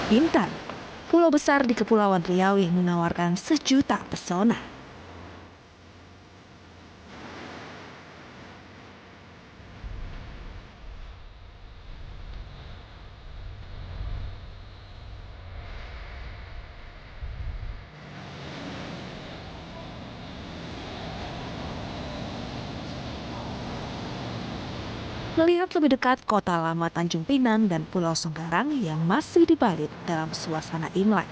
Bintan, pulau besar di Kepulauan Riau yang menawarkan sejuta pesona. Melihat lebih dekat kota lama Tanjung Pinang dan Pulau Songgarang yang masih dibalut dalam suasana Imlek.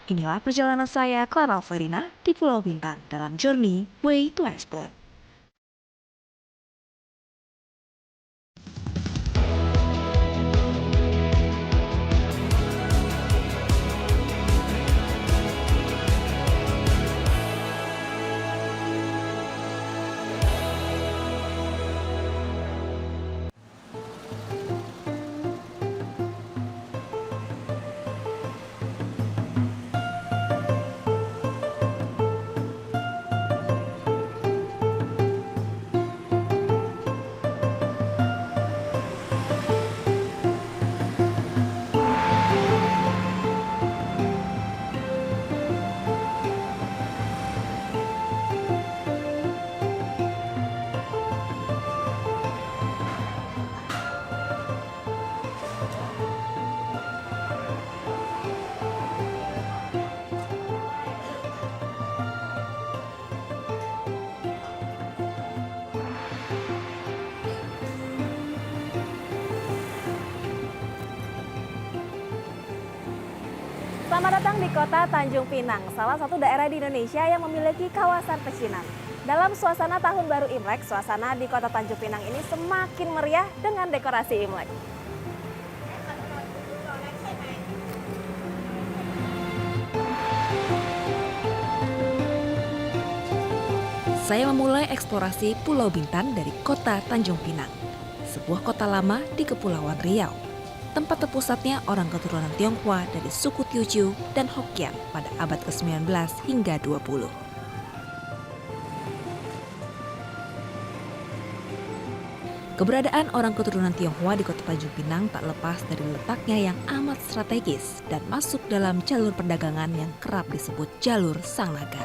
Inilah perjalanan saya, Clara Alverina, di Pulau Bintan dalam Journey Way to Explore. Selamat datang di kota Tanjung Pinang, salah satu daerah di Indonesia yang memiliki kawasan pecinan. Dalam suasana Tahun Baru Imlek, suasana di kota Tanjung Pinang ini semakin meriah dengan dekorasi Imlek. Saya memulai eksplorasi Pulau Bintan dari kota Tanjung Pinang, sebuah kota lama di Kepulauan Riau. Tempat terpusatnya orang keturunan Tionghoa dari suku Teochew dan Hokkien pada abad ke-19 hingga 20. Keberadaan orang keturunan Tionghoa di kota Tanjung Pinang tak lepas dari letaknya yang amat strategis dan masuk dalam jalur perdagangan yang kerap disebut jalur Sang Naga.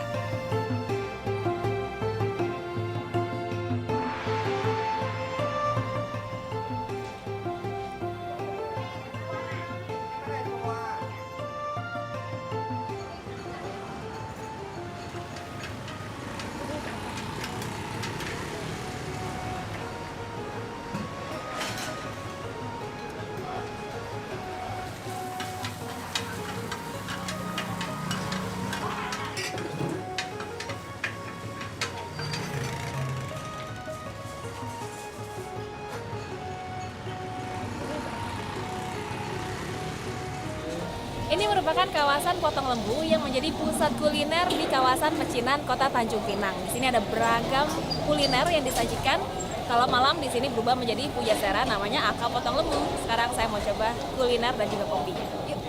Ini merupakan kawasan Potong Lembu yang menjadi pusat kuliner di kawasan pecinan kota Tanjung Pinang. Di sini ada beragam kuliner yang disajikan. Kalau malam di sini berubah menjadi pujasera namanya Akal Potong Lembu. Sekarang saya mau coba kuliner dan juga kopinya. Yuk.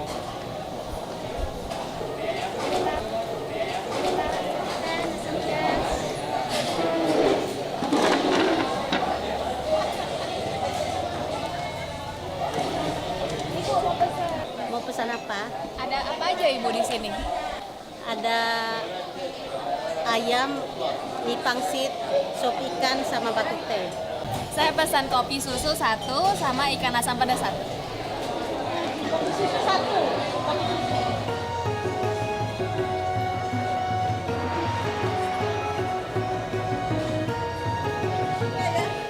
Mau pesan apa? Ada apa aja Ibu di sini? Ada ayam, mie pangsit, sop ikan, sama batuk teh. Saya pesan kopi susu satu sama ikan asam pedas satu. Kopi susu satu.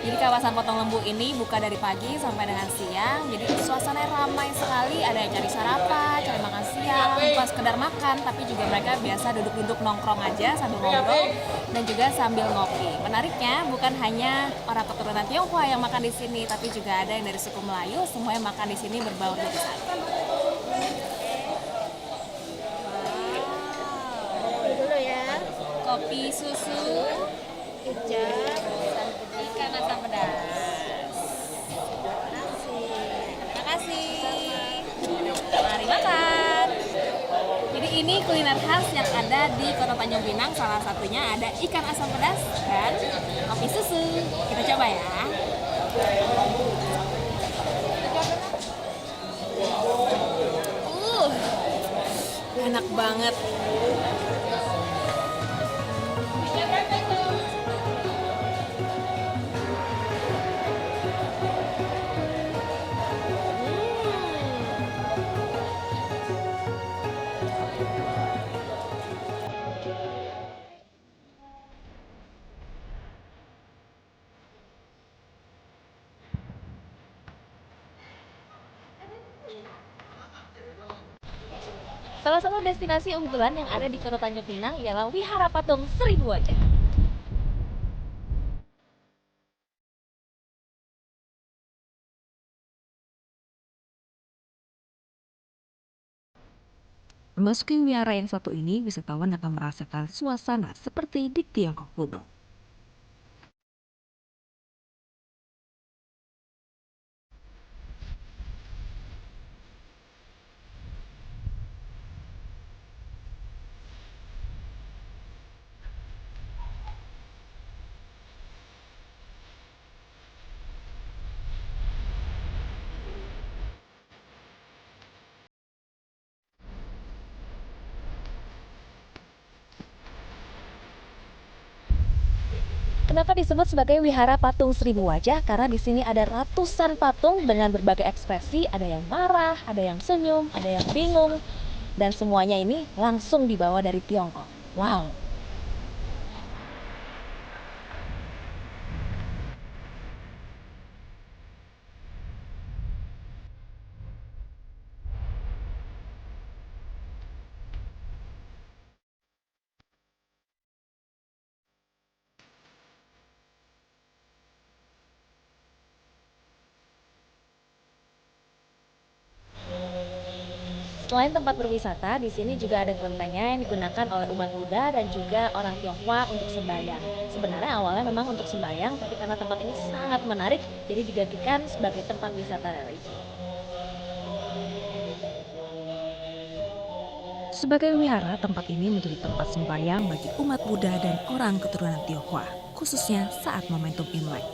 Jadi kawasan Potong Lembu ini buka dari pagi sampai dengan siang. Jadi suasananya ramai sekali. Ada yang cari sarapan, cari makan siang, bukan sekedar makan, tapi juga mereka biasa duduk-duduk nongkrong aja sambil ngobrol dan juga sambil ngopi. Menariknya bukan hanya orang keturunan Tionghoa yang makan di sini, tapi juga ada yang dari suku Melayu. Semuanya makan di sini berbaur jadi satu. Kopi dulu ya. Kopi susu, Kecap, ikan asam pedas. nasi. Terima ini kuliner khas yang ada di Kota Tanjung Pinang. Salah satunya ada ikan asam pedas dan kopi susu. Kita coba ya. Enak banget. Salah satu destinasi unggulan yang ada di Kota Tanjung Pinang ialah Wihara Patung Seribu Wajah. Memasuki wihara yang satu ini, wisatawan akan merasakan suasana seperti di Tiongkok kuno. Kenapa disebut sebagai Wihara Patung Seribu Wajah? Karena di sini ada ratusan patung dengan berbagai ekspresi, ada yang marah, ada yang senyum, ada yang bingung, dan semuanya ini langsung dibawa dari Tiongkok. Wow. Selain tempat berwisata, di sini juga ada kelentengnya yang digunakan oleh umat Buddha dan juga orang Tionghoa untuk sembahyang. Sebenarnya awalnya memang untuk sembahyang, tapi karena tempat ini sangat menarik, jadi digantikan sebagai tempat wisata religi. Sebagai wihara, tempat ini menjadi tempat sembahyang bagi umat Buddha dan orang keturunan Tionghoa, khususnya saat momentum Imlek.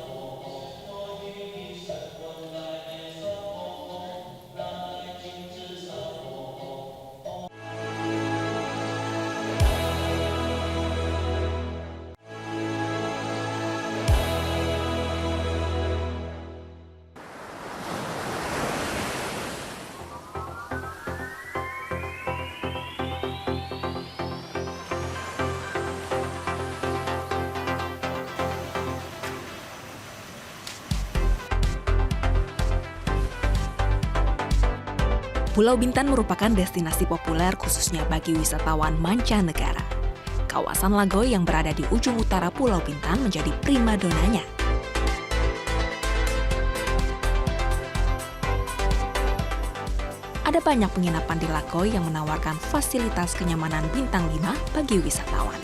Pulau Bintan merupakan destinasi populer khususnya bagi wisatawan mancanegara. Kawasan Lagoy yang berada di ujung utara Pulau Bintan menjadi primadonanya. Ada banyak penginapan di Lagoy yang menawarkan fasilitas kenyamanan bintang 5 bagi wisatawan.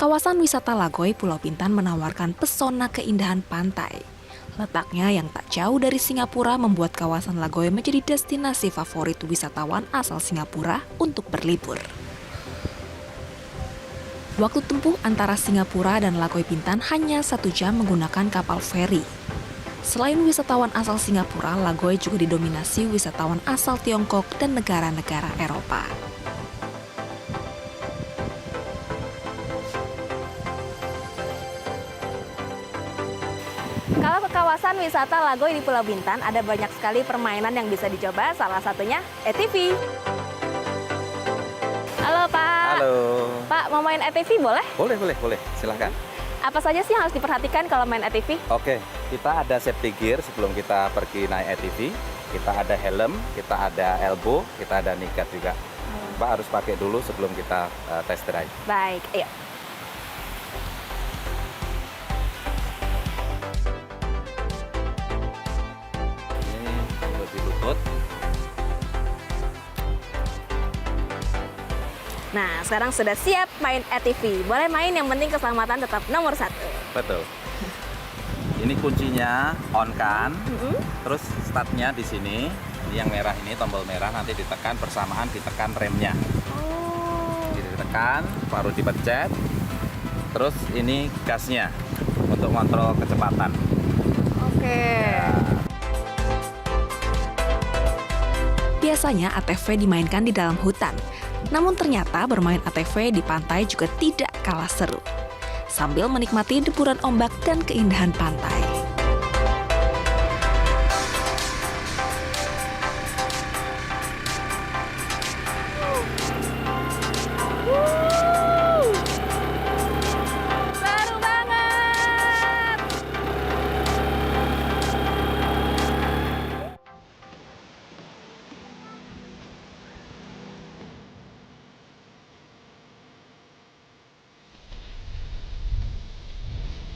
Kawasan wisata Lagoy, Pulau Bintan menawarkan pesona keindahan pantai. Letaknya yang tak jauh dari Singapura membuat kawasan Lagoy menjadi destinasi favorit wisatawan asal Singapura untuk berlibur. Waktu tempuh antara Singapura dan Lagoy Bintan hanya 1 jam menggunakan kapal feri. Selain wisatawan asal Singapura, Lagoy juga didominasi wisatawan asal Tiongkok dan negara-negara Eropa. Kalau ke kawasan wisata Lagoy di Pulau Bintan, ada banyak sekali permainan yang bisa dicoba, salah satunya ATV. Halo Pak. Halo. Pak, mau main ATV boleh? Boleh. Silahkan. Apa saja sih yang harus diperhatikan kalau main ATV? Oke, kita ada safety gear sebelum kita pergi naik ATV. Kita ada helm, kita ada elbow, kita ada knee guard juga. Pak harus pakai dulu sebelum kita test drive. Baik, ayo. lutut. Nah, sekarang sudah siap main ATV. Boleh main, yang penting keselamatan tetap nomor 1. Betul. Ini kuncinya on kan, terus startnya di sini. Yang merah ini tombol merah, nanti ditekan bersamaan ditekan remnya. Ditekan, baru dipencet. Terus ini gasnya untuk kontrol kecepatan. Oke. Biasanya ATV dimainkan di dalam hutan. Namun ternyata bermain ATV di pantai juga tidak kalah seru. Sambil menikmati deburan ombak dan keindahan pantai. Seru banget!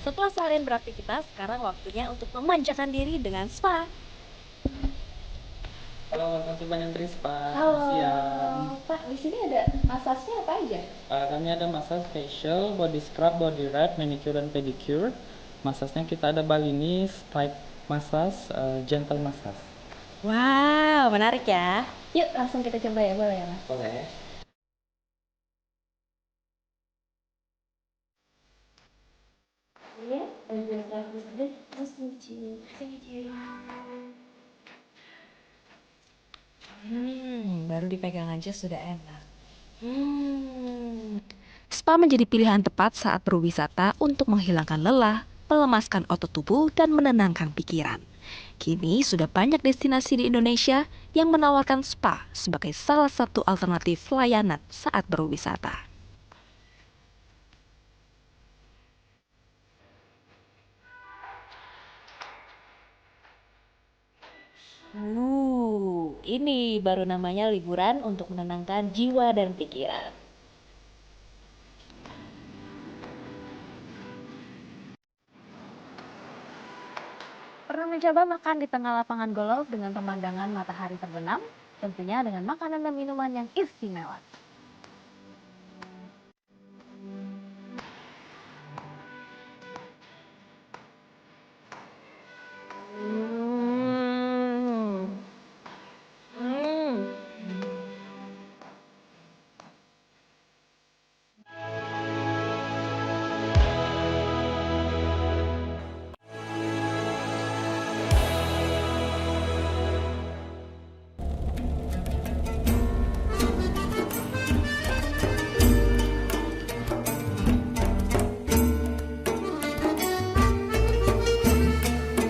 Setelah seharian beraktivitas, sekarang waktunya untuk memanjakan diri dengan spa. Halo, makasih banyak dari Spa. Halo, Siang. Pak, di sini ada masasnya apa aja? Kami ada massage facial, body scrub, body wrap, manicure dan pedicure. Massage-nya kita ada Balinese, type massage, gentle massage. Wow, menarik ya. Yuk langsung kita coba ya, boleh ya Mas? Boleh. Iya, baru dipegang aja sudah enak. Spa menjadi pilihan tepat saat berwisata untuk menghilangkan lelah, melemaskan otot tubuh, dan menenangkan pikiran. Kini sudah banyak destinasi di Indonesia yang menawarkan spa sebagai salah satu alternatif layanan saat berwisata. Ini baru namanya liburan untuk menenangkan jiwa dan pikiran. Pernah mencoba makan di tengah lapangan golf dengan pemandangan matahari terbenam? Tentunya dengan makanan dan minuman yang istimewa.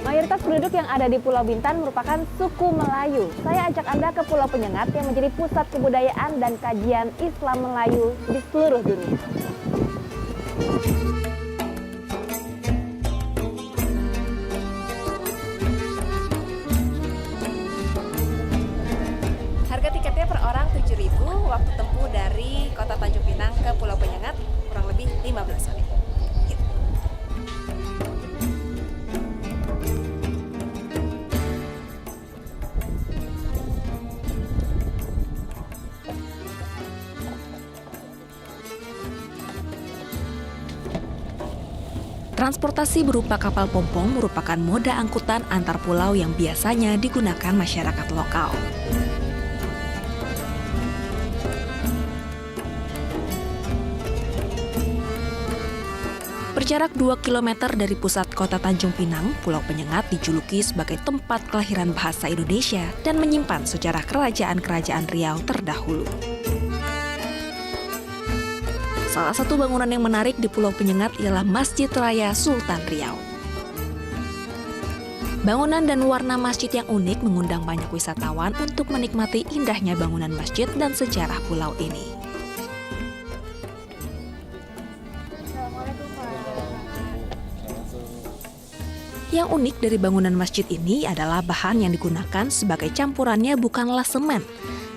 Mayoritas penduduk yang ada di Pulau Bintan merupakan suku Melayu. Saya ajak Anda ke Pulau Penyengat yang menjadi pusat kebudayaan dan kajian Islam Melayu di seluruh dunia. Harga tiketnya per orang 7.000, waktu tempuh dari Kota Tanjung Pinang ke Pulau Penyengat kurang lebih 15 menit. Yuk. Transportasi berupa kapal pompong merupakan moda angkutan antar pulau yang biasanya digunakan masyarakat lokal. Berjarak 2 km dari pusat kota Tanjung Pinang, Pulau Penyengat dijuluki sebagai tempat kelahiran bahasa Indonesia dan menyimpan sejarah kerajaan-kerajaan Riau terdahulu. Salah satu bangunan yang menarik di Pulau Penyengat ialah Masjid Raya Sultan Riau. Bangunan dan warna masjid yang unik mengundang banyak wisatawan untuk menikmati indahnya bangunan masjid dan sejarah pulau ini. Yang unik dari bangunan masjid ini adalah bahan yang digunakan sebagai campurannya bukanlah semen,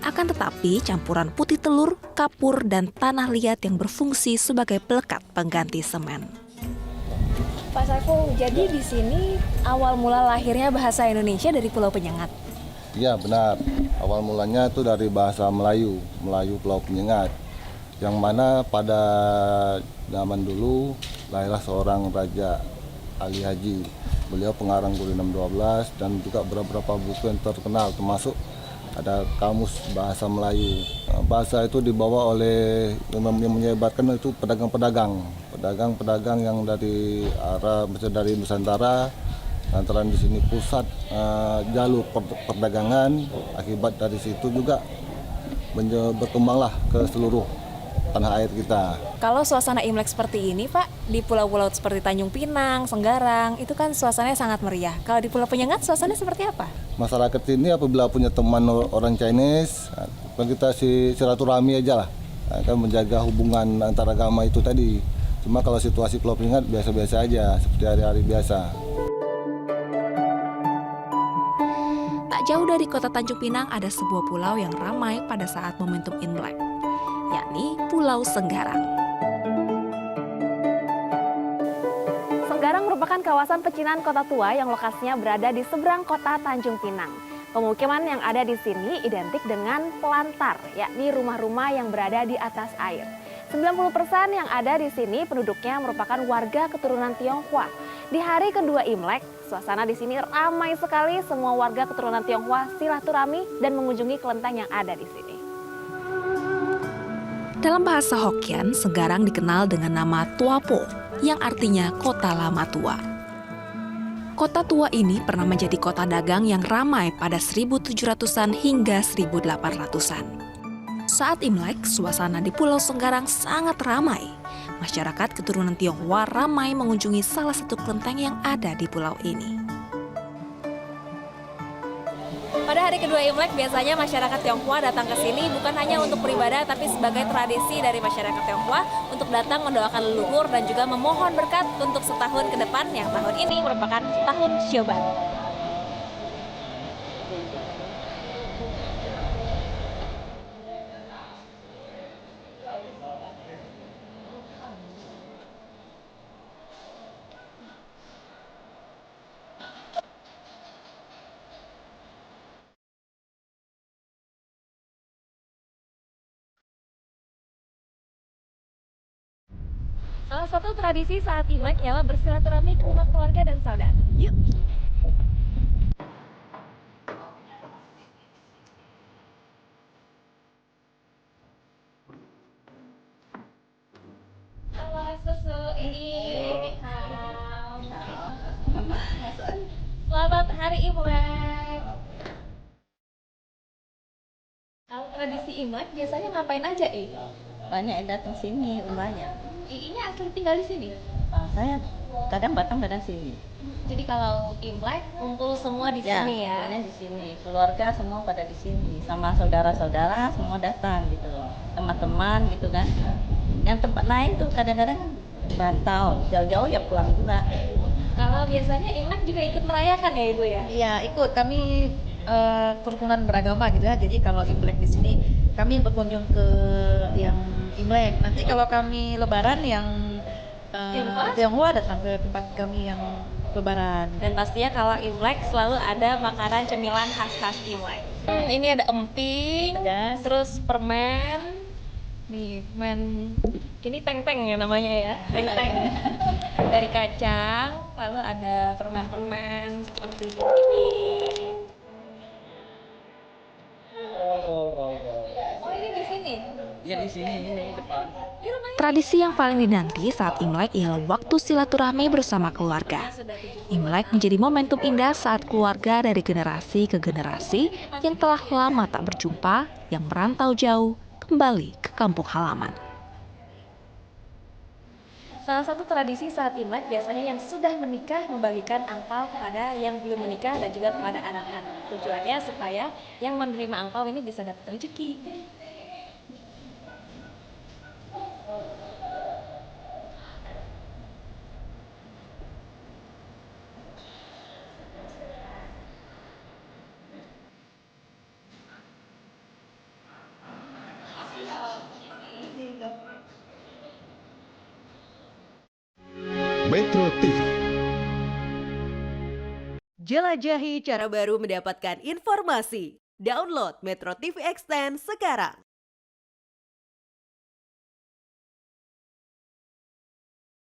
akan tetapi campuran putih telur, kapur, dan tanah liat yang berfungsi sebagai pelekat pengganti semen. Pak Saiful, jadi di sini awal mula lahirnya bahasa Indonesia dari Pulau Penyengat? Iya benar, awal mulanya itu dari bahasa Melayu, Melayu Pulau Penyengat. Yang mana pada zaman dulu lahirlah seorang Raja Ali Haji. Beliau pengarang Guru 612 dan juga beberapa buku yang terkenal termasuk ada kamus bahasa Melayu. Bahasa itu dibawa oleh yang menyebarkan itu pedagang-pedagang yang dari arah misalnya dari Nusantara. Lantaran di sini pusat jalur perdagangan, akibat dari situ juga berkembanglah ke seluruh tanah air kita. Kalau suasana Imlek seperti ini, Pak, di pulau-pulau seperti Tanjung Pinang, Senggarang, itu kan suasananya sangat meriah. Kalau di Pulau Penyengat, suasananya seperti apa? Masyarakat ini apabila punya teman orang Chinese, kita silaturahmi aja lah, kan menjaga hubungan antar agama itu tadi. Cuma kalau situasi Pulau Penyengat biasa-biasa aja, seperti hari-hari biasa. Tak jauh dari kota Tanjung Pinang ada sebuah pulau yang ramai pada saat momentum Imlek, yakni Pulau Senggarang. Senggarang merupakan kawasan pecinan kota tua yang lokasinya berada di seberang kota Tanjung Pinang. Pemukiman yang ada di sini identik dengan pelantar, yakni rumah-rumah yang berada di atas air. 90% yang ada di sini penduduknya merupakan warga keturunan Tionghoa. Di hari kedua Imlek, suasana di sini ramai sekali. Semua warga keturunan Tionghoa silaturahmi dan mengunjungi kelenteng yang ada di sini. Dalam bahasa Hokkien, Senggarang dikenal dengan nama Tuapo, yang artinya kota lama tua. Kota tua ini pernah menjadi kota dagang yang ramai pada 1700-an hingga 1800-an. Saat Imlek, suasana di Pulau Senggarang sangat ramai. Masyarakat keturunan Tionghoa ramai mengunjungi salah satu kelenteng yang ada di pulau ini. Pada hari kedua Imlek, biasanya masyarakat Tionghoa datang ke sini bukan hanya untuk beribadah, tapi sebagai tradisi dari masyarakat Tionghoa untuk datang mendoakan leluhur dan juga memohon berkat untuk setahun ke depan, yang tahun ini merupakan tahun Syoban. Salah satu tradisi saat Imlek ialah bersilaturahmi ke rumah keluarga dan saudara. Yuk! Halo susu, selamat hari Imlek. Kalau tradisi Imlek biasanya ngapain aja, Banyak yang datang sini, banyak. Iinya asli tinggal di sini. Saya kadang Batam, kadang sini. Jadi kalau Imlek kumpul semua di sini ya. Semuanya di sini. Keluarga semua pada di sini. Sama saudara-saudara semua datang gitu. Teman-teman gitu kan. Yang tempat lain tuh kadang-kadang bantau, jauh-jauh ya pulang juga. Kalau biasanya Imlek juga ikut merayakan ya Ibu ya? Iya, ikut. Kami kerukunan beragama gitu ya. Jadi kalau Imlek di sini kami berkunjung ke yang Imlek. Nanti kalau kami Lebaran yang Tionghoa datang ke tempat kami yang Lebaran. Dan pastinya kalau Imlek selalu ada makanan cemilan khas-khas Imlek. Ini ada emping, Ada. terus permen. Nih, permen ini teng-teng ya namanya ya. Teng-teng. Dari kacang, lalu ada permen-permen seperti ini. Oh, ini di sini. Ya di sini ini depan. Tradisi yang paling dinanti saat Imlek ialah waktu silaturahmi bersama keluarga. Imlek menjadi momentum indah saat keluarga dari generasi ke generasi yang telah lama tak berjumpa, yang merantau jauh, kembali ke kampung halaman. Salah satu tradisi saat Imlek biasanya yang sudah menikah membagikan angpau kepada yang belum menikah dan juga kepada anak-anak. Tujuannya supaya yang menerima angpau ini bisa dapat rezeki. Metro TV. Jelajahi cara baru mendapatkan informasi. Download Metro TV Extend sekarang.